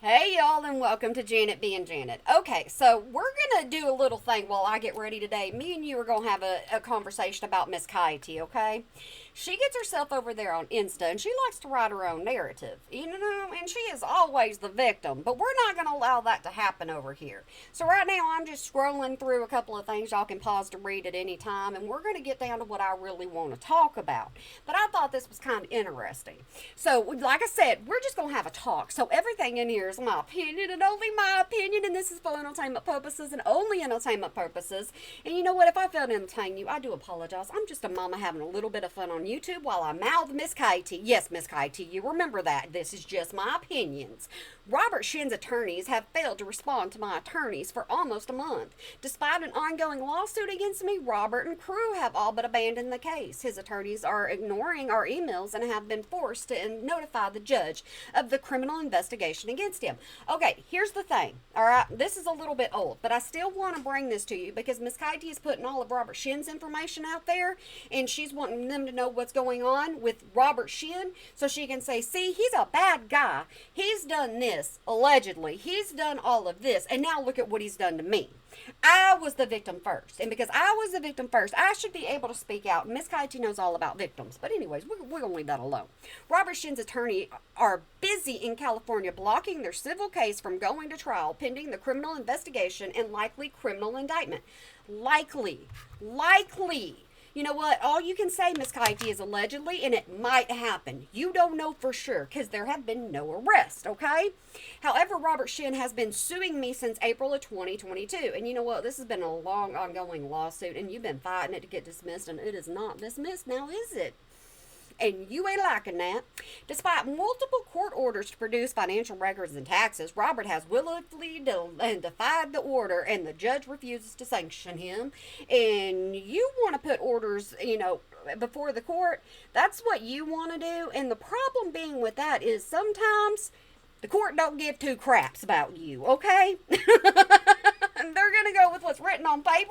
Hey y'all, and welcome to Janet being Janet. Okay, so we're gonna do a little thing while I get ready today. Me and you are gonna have a conversation about Miss Kaiti, okay? She gets herself over there on Insta and she likes to write her own narrative, and she is always the victim, but we're not gonna allow that to happen over here. So right now I'm just scrolling through a couple of things y'all can pause to read at any time, and we're gonna get down to what I really want to talk about. But I thought this was kind of interesting. So, like I said, we're just gonna have a talk. So everything in here is my opinion and only my opinion, and this is for entertainment purposes and only entertainment purposes. And you know what? If I failed to entertain you, I do apologize. I'm just a mama having a little bit of fun on YouTube while I mouth Miss Katie. Yes, Miss Katie, you remember that. This is just my opinions. Robert Shin's attorneys have failed to respond to my attorneys for almost a month. Despite an ongoing lawsuit against me, Robert and crew have all but abandoned the case. His attorneys are ignoring our emails and have been forced to notify the judge of the criminal investigation against him. Okay, here's the thing. All right, this is a little bit old, but I still want to bring this to you because Miss Katie is putting all of Robert Shin's information out there, and she's wanting them to know what's going on with Robert Shin so she can say, see, he's a bad guy. He's done this, allegedly. He's done all of this, and now look at what he's done to me. I was the victim first, and because I was the victim first, I should be able to speak out. Miss Kaiti knows all about victims, but anyways, we're gonna leave that alone. Robert Shin's attorney are busy in California blocking their civil case from going to trial pending the criminal investigation and likely criminal indictment. Likely. You know what? All you can say, Miss Kaiti, is allegedly, and it might happen. You don't know for sure because there have been no arrests, okay? However, Robert Shin has been suing me since April of 2022. And you know what? This has been a long, ongoing lawsuit, and you've been fighting it to get dismissed, and it is not dismissed now, is it? And you ain't liking that. Despite multiple court orders to produce financial records and taxes, Robert has willingly defied the order, and the judge refuses to sanction him. And you want to put orders, before the court. That's what you want to do. And the problem being with that is sometimes the court don't give two craps about you, okay? They're going to go with what's written on paper,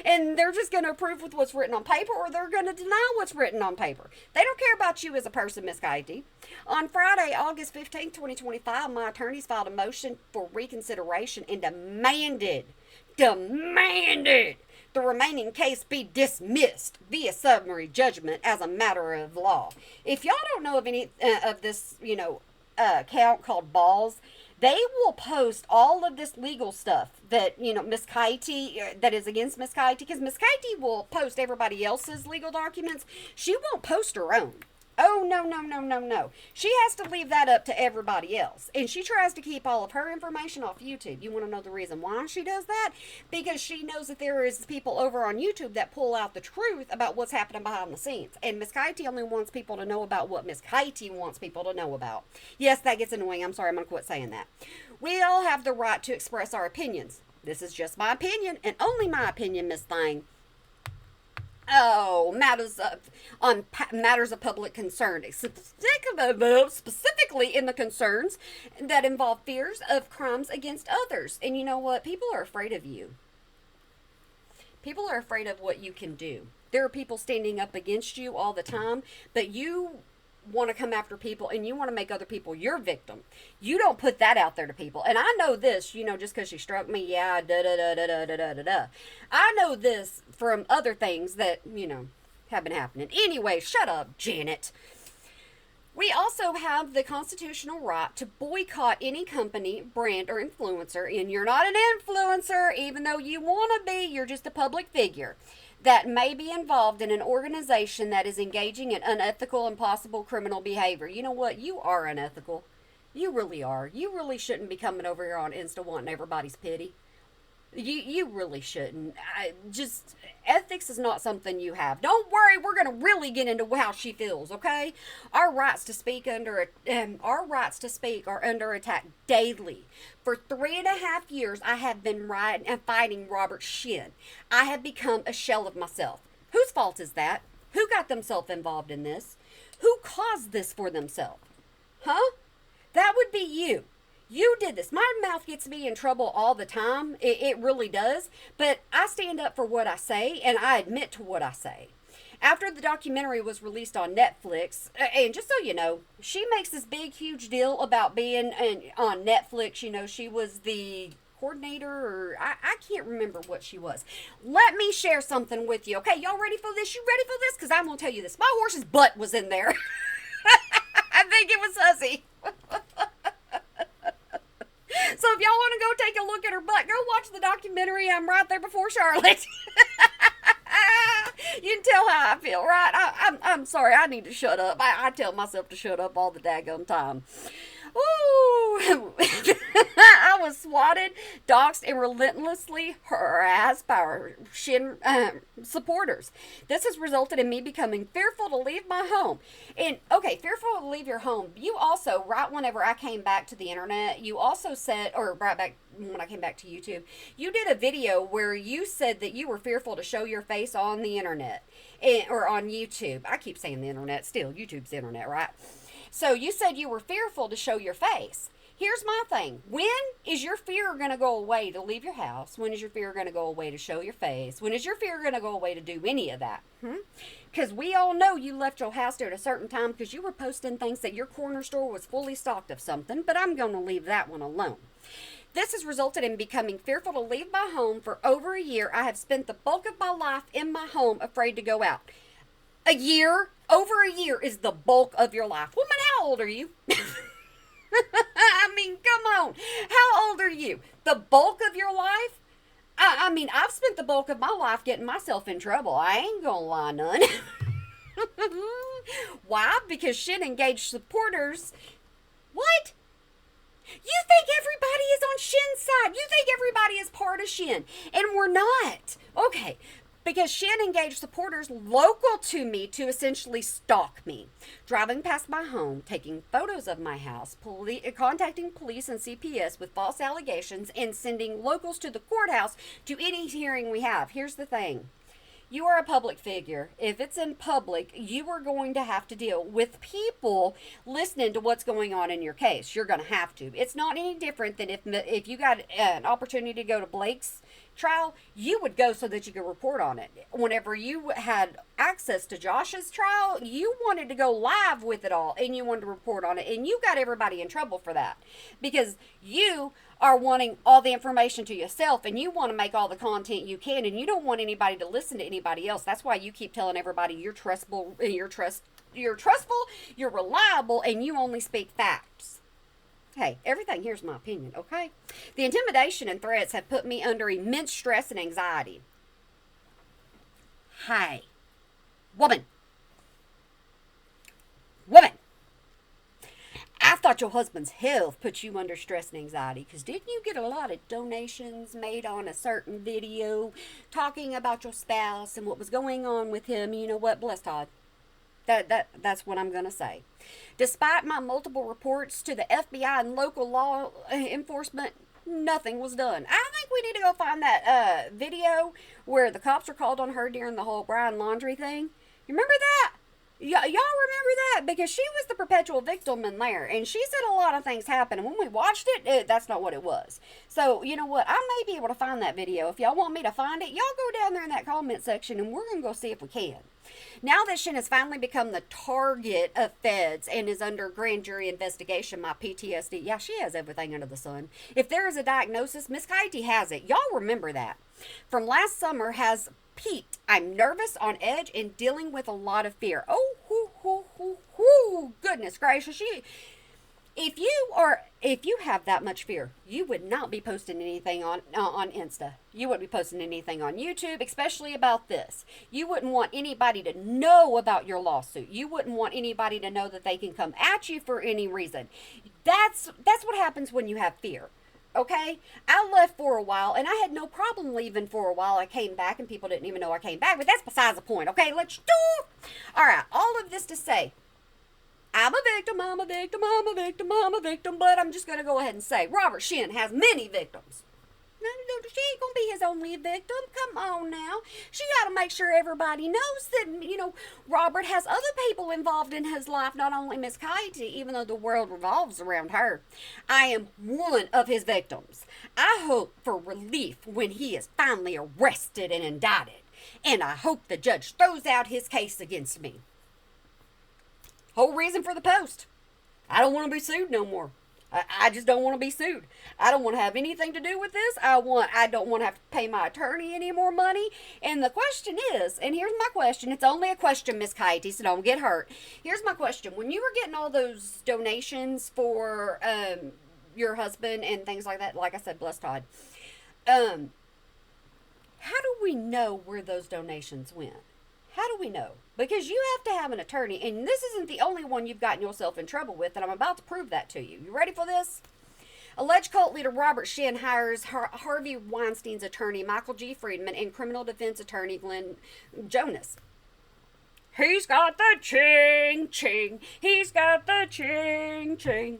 and they're just going to approve with what's written on paper, or they're going to deny what's written on paper. They don't care about you as a person, Miss Katie. On Friday, August 15th, 2025, my attorneys filed a motion for reconsideration and demanded the remaining case be dismissed via summary judgment as a matter of law. If y'all don't know of any of this, account called Balls, they will post all of this legal stuff that, Miss Katie, that is against Miss Katie, because Miss Katie will post everybody else's legal documents. She won't post her own. Oh, no, no, no, no, no. She has to leave that up to everybody else. And she tries to keep all of her information off YouTube. You want to know the reason why she does that? Because she knows that there is people over on YouTube that pull out the truth about what's happening behind the scenes. And Miss Katie only wants people to know about what Miss Katie wants people to know about. Yes, that gets annoying. I'm sorry, I'm going to quit saying that. We all have the right to express our opinions. This is just my opinion, and only my opinion, Miss Thing. Oh, matters of public concern, specifically in the concerns that involve fears of crimes against others. And you know what? People are afraid of you. People are afraid of what you can do. There are people standing up against you all the time, but you want to come after people and you want to make other people your victim. You don't put that out there to people. And I know this, just because she struck me, yeah, da. I know this from other things that, have been happening. Anyway, shut up, Janet. We also have the constitutional right to boycott any company, brand, or influencer. And you're not an influencer, even though you want to be. You're just a public figure that may be involved in an organization that is engaging in unethical and possible criminal behavior. You know what? You are unethical. You really are. You really shouldn't be coming over here on Insta wanting everybody's pity. You really shouldn't. Ethics is not something you have. Don't worry, we're going to really get into how she feels, okay? Our rights to speak are under attack daily. For 3.5 years, I have been fighting Robert Shin. I have become a shell of myself. Whose fault is that? Who got themselves involved in this? Who caused this for themselves? Huh? That would be you. You did this. My mouth gets me in trouble all the time. It really does. But I stand up for what I say, and I admit to what I say. After the documentary was released on Netflix, and just so you know, she makes this big, huge deal about being on Netflix. You know, she was the coordinator, or I can't remember what she was. Let me share something with you. Okay, y'all ready for this? You ready for this? Because I'm going to tell you this. My horse's butt was in there. I think it was Hussy. So if y'all want to go take a look at her butt, go watch the documentary. I'm right there before Charlotte. You can tell how I feel, right? I'm sorry. I need to shut up. I tell myself to shut up all the daggum time. Ooh. I was swatted, doxxed, and relentlessly harassed by our Shin supporters. This has resulted in me becoming fearful to leave my home. And, okay, fearful to leave your home. You also, right whenever I came back to the internet, you also said, or right back when I came back to YouTube, you did a video where you said that you were fearful to show your face on the internet, or on YouTube. I keep saying the internet, still, YouTube's the internet, right? So you said you were fearful to show your face. Here's my thing. When is your fear going to go away to leave your house? When is your fear going to go away to show your face? When is your fear going to go away to do any of that? Because we all know you left your house there at a certain time because you were posting things that your corner store was fully stocked of something, but I'm going to leave that one alone. This has resulted in becoming fearful to leave my home for over a year. I have spent the bulk of my life in my home afraid to go out. A year? Over a year is the bulk of your life. Woman, how old are you? I mean, come on. How old are you? The bulk of your life? I mean, I've spent the bulk of my life getting myself in trouble. I ain't gonna lie none. Why? Because Shin engaged supporters. What? You think everybody is on Shin's side. You think everybody is part of Shin. And we're not. Okay. Because Shin engaged supporters local to me to essentially stalk me. Driving past my home, taking photos of my house, contacting police and CPS with false allegations, and sending locals to the courthouse to any hearing we have. Here's the thing. You are a public figure. If it's in public, you are going to have to deal with people listening to what's going on in your case. You're going to have to. It's not any different than if you got an opportunity to go to Blake's trial, you would go so that you could report on it. Whenever you had access to Josh's trial, you wanted to go live with it all and you wanted to report on it, and you got everybody in trouble for that because you are wanting all the information to yourself and you want to make all the content you can, and you don't want anybody to listen to anybody else. That's why you keep telling everybody you're trustful, you're reliable, and you only speak facts. Hey, everything here's my opinion, okay? The intimidation and threats have put me under immense stress and anxiety. Hey, woman. I thought your husband's health put you under stress and anxiety, because didn't you get a lot of donations made on a certain video talking about your spouse and what was going on with him? You know what? Bless Todd. That's what I'm going to say. Despite my multiple reports to the FBI and local law enforcement, nothing was done. I think we need to go find that video where the cops were called on her during the whole Brian Laundrie thing. You remember that? Y'all remember that? Because she was the perpetual victim in there, and she said a lot of things happened, and when we watched it, that's not what it was. So, you know what? I may be able to find that video. If y'all want me to find it, y'all go down there in that comment section, and we're going to go see if we can. Now that Shin has finally become the target of feds and is under grand jury investigation, my PTSD, yeah, she has everything under the sun. If there is a diagnosis, Miss Katie has it. Y'all remember that. From last summer has peaked. I'm nervous, on edge, and dealing with a lot of fear. Oh, goodness gracious. If you have that much fear, you would not be posting anything on Insta. You wouldn't be posting anything on YouTube, especially about this. You wouldn't want anybody to know about your lawsuit. You wouldn't want anybody to know that they can come at you for any reason. That's what happens when you have fear. Okay, I left for a while, and I had no problem leaving for a while. I came back, and people didn't even know I came back, but that's besides the point. Okay, let's do. All right, all of this to say, I'm a victim, but I'm just going to go ahead and say Robert Shin has many victims. No, she ain't going to be his only victim. Come on now. She got to make sure everybody knows that, Robert has other people involved in his life, not only Miss Katie, even though the world revolves around her. I am one of his victims. I hope for relief when he is finally arrested and indicted. and I hope the judge throws out his case against me. Whole reason for the post. I don't want to be sued no more. I just don't want to be sued. I don't want to have anything to do with this. I don't want to have to pay my attorney any more money. And the question is, and here's my question. It's only a question, Miss Katie, so don't get hurt. Here's my question. When you were getting all those donations for your husband and things like that, like I said, bless Todd, how do we know where those donations went? How do we know? Because you have to have an attorney, and this isn't the only one you've gotten yourself in trouble with, and I'm about to prove that to you. You ready for this? Alleged cult leader Robert Shin hires Harvey Weinstein's attorney, Michael G. Friedman, and criminal defense attorney Glenn Jonas. He's got the ching ching. He's got the ching ching.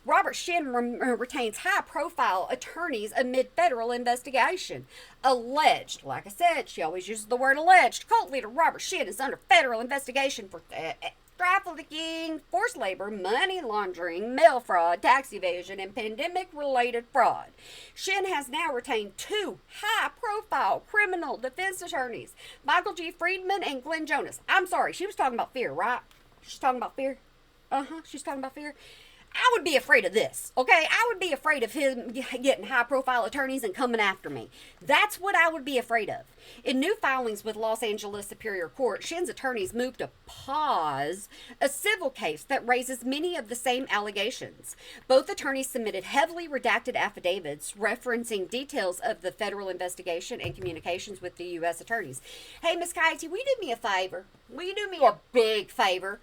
Robert Shin retains high-profile attorneys amid federal investigation. Alleged, like I said, she always uses the word alleged. Cult leader Robert Shin is under federal investigation for trafficking, forced labor, money laundering, mail fraud, tax evasion, and pandemic-related fraud. Shin has now retained two high-profile criminal defense attorneys, Michael G. Friedman and Glenn Jonas. I'm sorry, she was talking about fear, right? She's talking about fear? She's talking about fear. I would be afraid of this, okay? I would be afraid of him getting high-profile attorneys and coming after me. That's what I would be afraid of. In new filings with Los Angeles Superior Court, Shin's attorneys moved to pause a civil case that raises many of the same allegations. Both attorneys submitted heavily redacted affidavits referencing details of the federal investigation and communications with the U.S. attorneys. Hey, Miss Katie, will you do me a favor? Will you do me a big favor?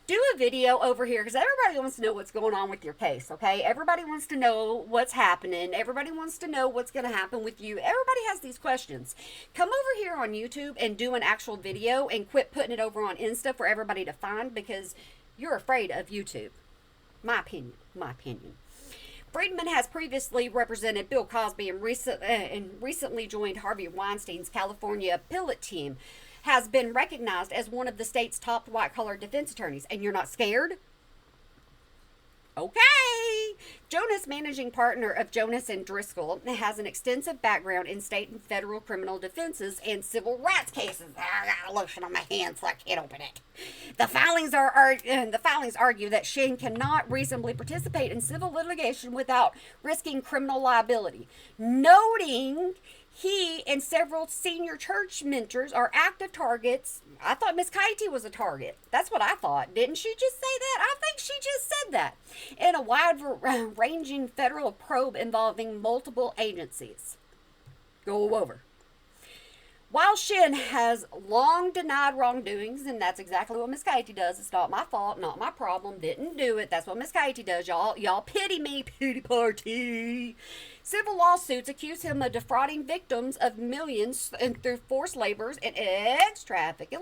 Do a video over here, because everybody wants to know what's going on with your case, okay? Everybody wants to know what's happening. Everybody wants to know what's going to happen with you. Everybody has these questions. Come over here on YouTube and do an actual video and quit putting it over on Insta for everybody to find, because you're afraid of YouTube. My opinion. Friedman has previously represented Bill Cosby and recently joined Harvey Weinstein's California appellate team. Has been recognized as one of the state's top white-collar defense attorneys. And you're not scared? Okay. Jonas, managing partner of Jonas and Driscoll, has an extensive background in state and federal criminal defenses and civil rights cases. I got lotion on my hands so I can't open it. The filings argue that Shin cannot reasonably participate in civil litigation without risking criminal liability, noting he and several senior church mentors are active targets. I thought Miss Katie was a target. That's what I thought. Didn't she just say that? I think she just said that. In a wide-ranging federal probe involving multiple agencies. Go over. While Shin has long denied wrongdoings, and that's exactly what Miss Katie does. It's not my fault, not my problem. Didn't do it. That's what Miss Katie does, y'all. Y'all pity me, pity party. Civil lawsuits accuse him of defrauding victims of millions through forced labors and ex trafficking.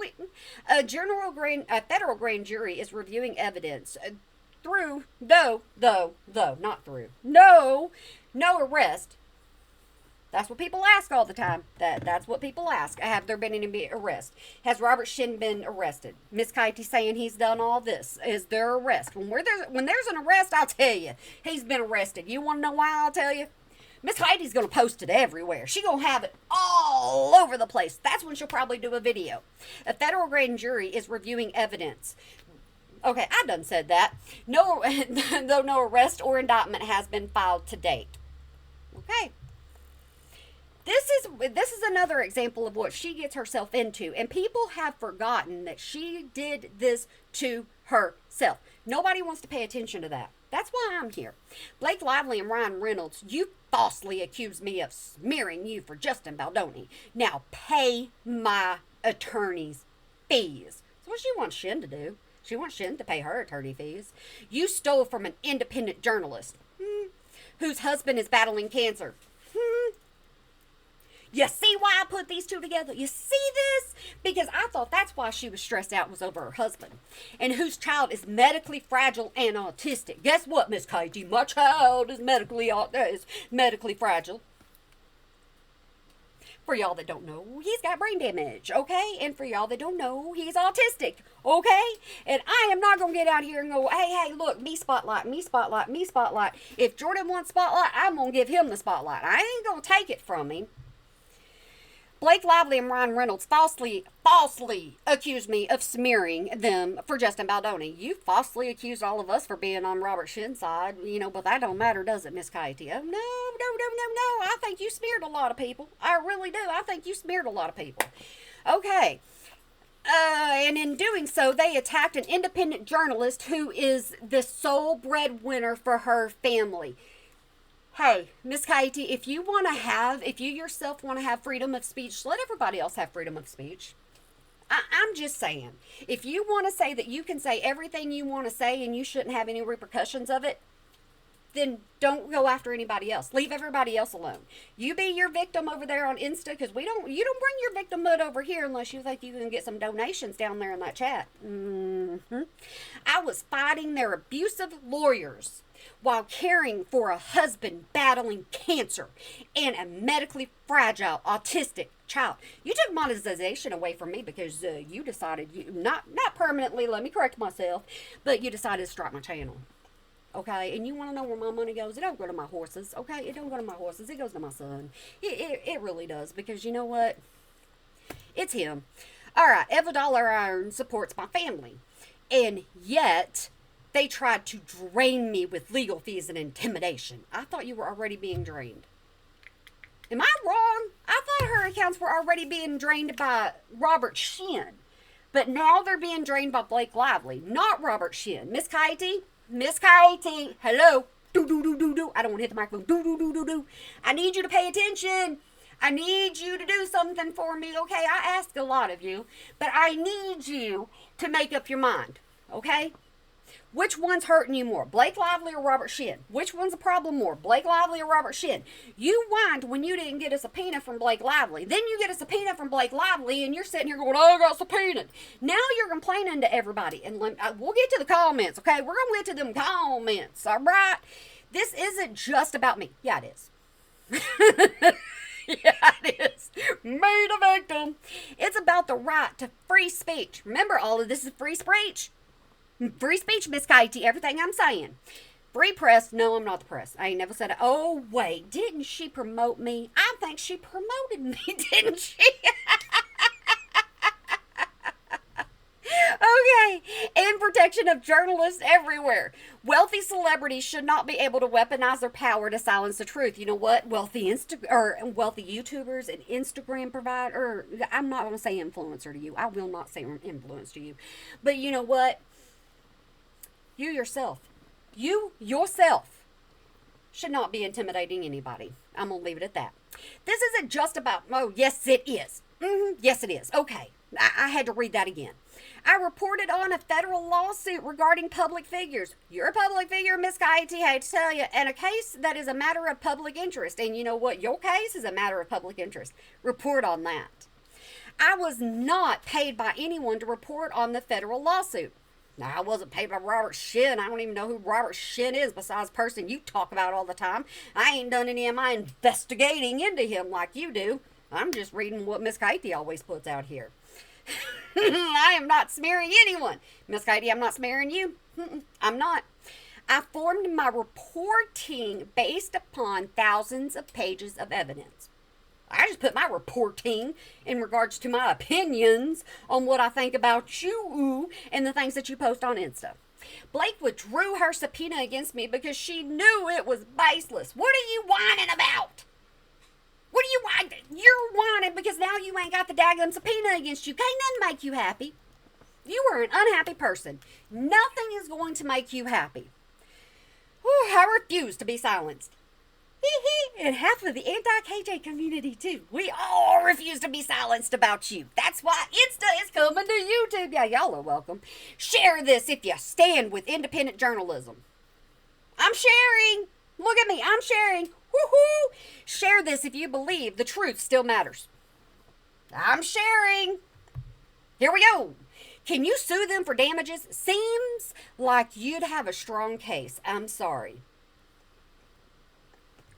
A federal grand jury is reviewing evidence no arrest. That's what people ask all the time. That's what people ask. Have there been any arrest? Has Robert Shin been arrested? Miss Katie saying he's done all this. Is there arrest? When there's an arrest, I'll tell you. He's been arrested. You want to know why? I'll tell you. Miss Katie's going to post it everywhere. She's going to have it all over the place. That's when she'll probably do a video. A federal grand jury is reviewing evidence. Okay, I done said that. No, though no arrest or indictment has been filed to date. Okay. This is another example of what she gets herself into. And people have forgotten that she did this to herself. Nobody wants to pay attention to that. That's why I'm here. Blake Lively and Ryan Reynolds, you falsely accused me of smearing you for Justin Baldoni. Now pay my attorney's fees. That's what she wants Shin to do. She wants Shin to pay her attorney fees. You stole from an independent journalist whose husband is battling cancer. You see why I put these two together? You see this? Because I thought that's why she was stressed out was over her husband. And whose child is medically fragile and autistic. Guess what, Miss Katie? My child is medically fragile. For y'all that don't know, he's got brain damage, okay? And for y'all that don't know, he's autistic, okay? And I am not going to get out here and go, hey, look, me spotlight, me spotlight, me spotlight. If Jordan wants spotlight, I'm going to give him the spotlight. I ain't going to take it from him. Blake Lively and Ryan Reynolds falsely accused me of smearing them for Justin Baldoni. You falsely accused all of us for being on Robert Shin's side, but that don't matter, does it, Miss Katie? Oh, no. I think you smeared a lot of people. I really do. I think you smeared a lot of people. Okay. And in doing so, they attacked an independent journalist who is the sole breadwinner for her family. Hey, Miss Katie, if you yourself want to have freedom of speech, let everybody else have freedom of speech. I'm just saying, if you want to say that you can say everything you want to say and you shouldn't have any repercussions of it, then don't go after anybody else. Leave everybody else alone. You be your victim over there on Insta, because you don't bring your victimhood over here unless you think you can get some donations down there in that chat. I was fighting their abusive lawyers while caring for a husband battling cancer and a medically fragile autistic child. You took monetization away from me because you decided, not permanently, let me correct myself, but you decided to strike my channel. Okay, and you want to know where my money goes? It don't go to my horses, okay? It don't go to my horses. It goes to my son. It really does, because you know what? It's him. All right, every dollar I earn supports my family. And yet, they tried to drain me with legal fees and intimidation. I thought you were already being drained. Am I wrong? I thought her accounts were already being drained by Robert Shin. But now they're being drained by Blake Lively, not Robert Shin. Miss Katie? Miss Katie, hello. Do. I don't want to hit the microphone. Do. I need you to pay attention. I need you to do something for me, okay? I ask a lot of you, but I need you to make up your mind, okay? Which one's hurting you more, Blake Lively or Robert Shin? Which one's a problem more, Blake Lively or Robert Shin? You whined when you didn't get a subpoena from Blake Lively. Then you get a subpoena from Blake Lively, and you're sitting here going, oh, I got subpoenaed. Now you're complaining to everybody. And we'll get to the comments, okay? We're going to get to them comments, all right? This isn't just about me. Yeah, it is. Yeah, it is. Made a victim. It's about the right to free speech. Remember, all of this is free speech. Free speech, Miss Katie, everything I'm saying. Free press. No, I'm not the press. I ain't never said it. Oh, wait. Didn't she promote me? I think she promoted me, didn't she? Okay. And protection of journalists everywhere. Wealthy celebrities should not be able to weaponize their power to silence the truth. You know what? Wealthy YouTubers and Instagram provider. I'm not going to say influencer to you. I will not say influence to you. But you know what? You yourself should not be intimidating anybody. I'm going to leave it at that. This isn't just about, oh, yes, it is. Yes, it is. Okay. I had to read that again. I reported on a federal lawsuit regarding public figures. You're a public figure, Miss Katie, I hate to tell you, and a case that is a matter of public interest. And you know what? Your case is a matter of public interest. Report on that. I was not paid by anyone to report on the federal lawsuit. Now, I wasn't paid by Robert Shin. I don't even know who Robert Shin is besides the person you talk about all the time. I ain't done any of my investigating into him like you do. I'm just reading what Miss Katie always puts out here. I am not smearing anyone. Miss Katie, I'm not smearing you. I'm not. I formed my reporting based upon thousands of pages of evidence. I just put my reporting in regards to my opinions on what I think about you and the things that you post on Insta. Blake withdrew her subpoena against me because she knew it was baseless. What are you whining about? What are you whining? You're whining because now you ain't got the daggone subpoena against you. Can't nothing make you happy. You are an unhappy person. Nothing is going to make you happy. Whew, I refuse to be silenced. And half of the anti-KJ community too. We all refuse to be silenced about you. That's why Insta is coming to YouTube. Yeah, y'all are welcome. Share this if you stand with independent journalism. I'm sharing. Look at me. I'm sharing. Woohoo! Share this if you believe the truth still matters. I'm sharing. Here we go. Can you sue them for damages? Seems like you'd have a strong case. I'm sorry.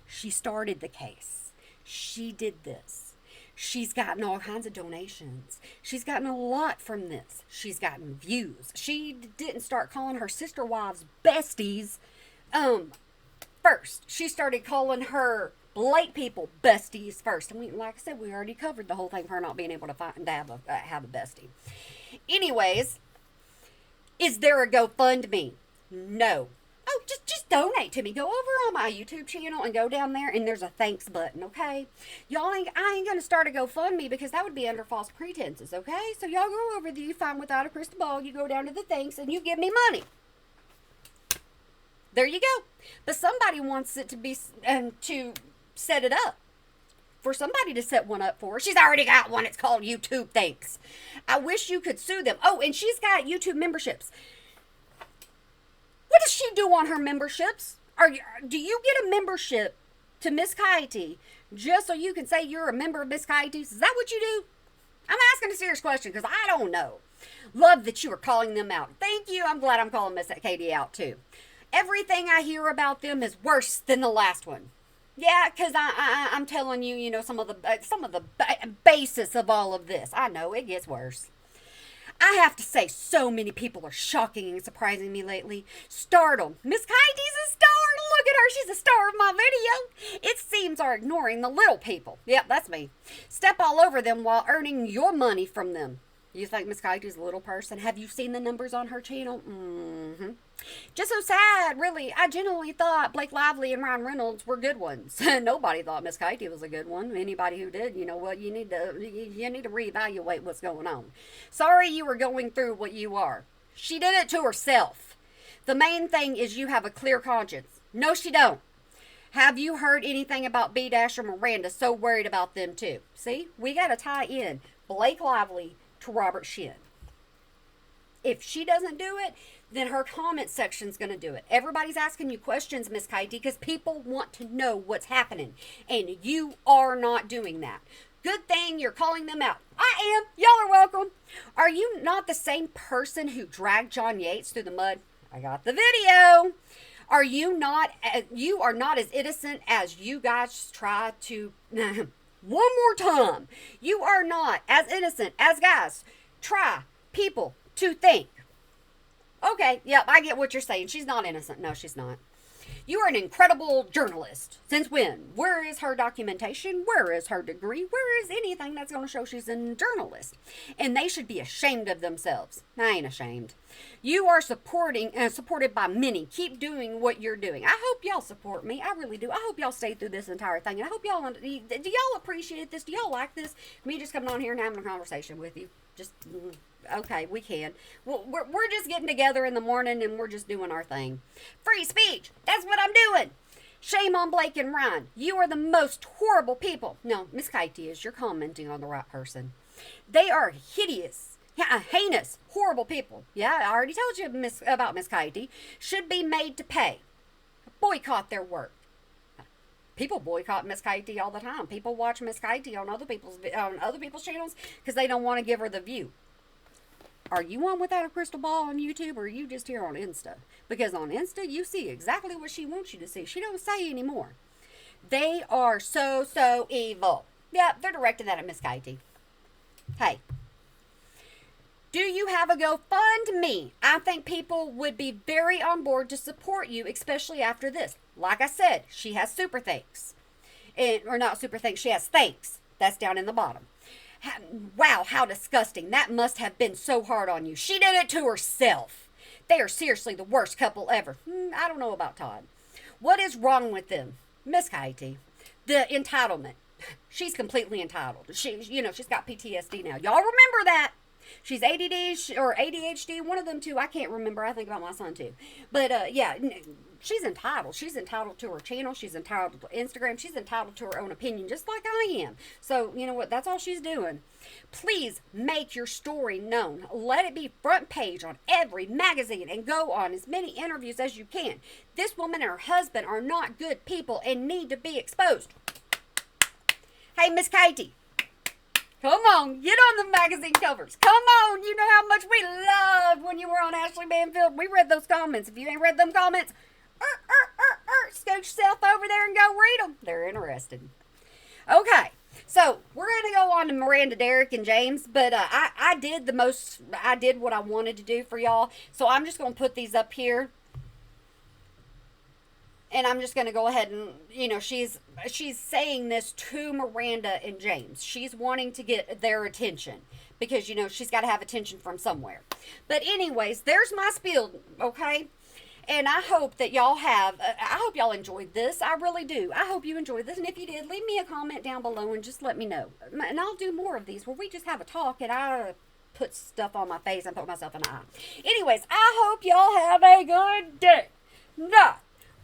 She started the case. She did this. She's gotten all kinds of donations. She's gotten a lot from this. She's gotten views. She didn't start calling her sister wives besties. First, she started calling her Blake people, besties first. And we, like I said, we already covered the whole thing for her not being able to find have a bestie. Anyways, is there a GoFundMe? No. Oh, just donate to me. Go over on my YouTube channel and go down there, and there's a thanks button, okay? I ain't gonna start a GoFundMe because that would be under false pretenses, okay? So y'all go over there, you find Without a Crystal Ball, you go down to the thanks, and you give me money. There you go. But somebody wants it to be, to set it up. For somebody to set one up for her. She's already got one. It's called YouTube Thanks. I wish you could sue them. Oh, and she's got YouTube memberships. What does she do on her memberships? Do you get a membership to Miss Coyote just so you can say you're a member of Miss Coyote's? Is that what you do? I'm asking a serious question because I don't know. Love that you are calling them out. Thank you. I'm glad I'm calling Miss Katie out too. Everything I hear about them is worse than the last one. Yeah, because I'm telling you, some of the basis of all of this. I know it gets worse. I have to say, so many people are shocking and surprising me lately. Startled. Miss Coyote's a star. Look at her. She's a star of my video. It seems are ignoring the little people. Yep, that's me. Step all over them while earning your money from them. You think Miss Coyote's a little person? Have you seen the numbers on her channel? Mm-hmm. Just so sad, really. I genuinely thought Blake Lively and Ryan Reynolds were good ones. Nobody thought Miss Coyote was a good one. Anybody who did, you know what? You need to reevaluate what's going on. Sorry you were going through what you are. She did it to herself. The main thing is you have a clear conscience. No, she don't. Have you heard anything about B Dash or Miranda? So worried about them too. See, we got to tie in Blake Lively to Robert Shin. If she doesn't do it, then her comment section's going to do it. Everybody's asking you questions, Miss Coyote, because people want to know what's happening. And you are not doing that. Good thing you're calling them out. I am. Y'all are welcome. Are you not the same person who dragged John Yates through the mud? I got the video. You are not as innocent as you guys try to... One more time. You are not as innocent as guys try people to think. Okay, yep, I get what you're saying. She's not innocent. No, she's not. You are an incredible journalist. Since when? Where is her documentation? Where is her degree? Where is anything that's going to show she's a journalist? And they should be ashamed of themselves. I ain't ashamed. You are supported by many. Keep doing what you're doing. I hope y'all support me. I really do. I hope y'all stay through this entire thing. And I hope y'all, do y'all appreciate this? Do y'all like this? Me just coming on here and having a conversation with you. Just... Okay, we can. Well, we're just getting together in the morning and we're just doing our thing. Free speech. That's what I'm doing. Shame on Blake and Ryan. You are the most horrible people. No, Miss Coyote is. You're commenting on the right person. They are hideous, heinous, horrible people. Yeah, I already told you about Miss Coyote. Should be made to pay. Boycott their work. People boycott Miss Coyote all the time. People watch Miss Coyote on other people's channels because they don't want to give her the view. Are you on Without a Crystal Ball on YouTube, or are you just here on Insta? Because on Insta, you see exactly what she wants you to see. She don't say anymore. They are so evil. Yeah, they're directing that at Miss Coyote. Hey. Do you have a GoFundMe? I think people would be very on board to support you, especially after this. Like I said, she has super thanks. Or not super thanks, she has thanks. That's down in the bottom. Wow, how disgusting. That must have been so hard on you. She did it to herself. They are seriously the worst couple ever. I don't know about Todd. What is wrong with them? Miss Coyote. The entitlement. She's completely entitled. She's got PTSD now. Y'all remember that. She's ADD or ADHD, one of them two. I can't remember. I think about my son too. But yeah, she's entitled. She's entitled to her channel. She's entitled to Instagram. She's entitled to her own opinion, just like I am. So, you know what? That's all she's doing. Please make your story known. Let it be front page on every magazine and go on as many interviews as you can. This woman and her husband are not good people and need to be exposed. Hey, Miss Katie. Come on, get on the magazine covers. Come on, you know how much we loved when you were on Ashley Banfield. We read those comments. If you ain't read them comments, scoot yourself over there and go read them. They're interested. Okay, so we're going to go on to Miranda, Derek, and James, but I did what I wanted to do for y'all, so I'm just going to put these up here. and I'm just going to go ahead and, she's saying this to Miranda and James. She's wanting to get their attention because, she's got to have attention from somewhere. But anyways, there's my spiel, okay? And I hope that I hope y'all enjoyed this. I really do. I hope you enjoyed this. And if you did, leave me a comment down below and just let me know. And I'll do more of these where we just have a talk and I put stuff on my face and put myself in the eye. Anyways, I hope y'all have a good day, night,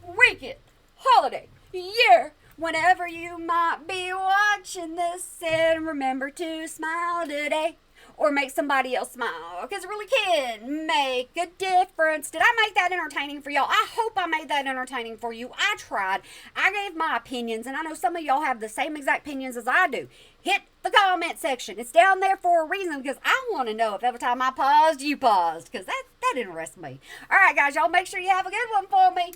weekend, holiday, year, whenever you might be watching this. And remember to smile today. Or make somebody else smile. Because it really can make a difference. Did I make that entertaining for y'all? I hope I made that entertaining for you. I tried. I gave my opinions. And I know some of y'all have the same exact opinions as I do. Hit the comment section. It's down there for a reason. Because I want to know if every time I paused, you paused. Because that interests me. Alright guys, y'all make sure you have a good one for me.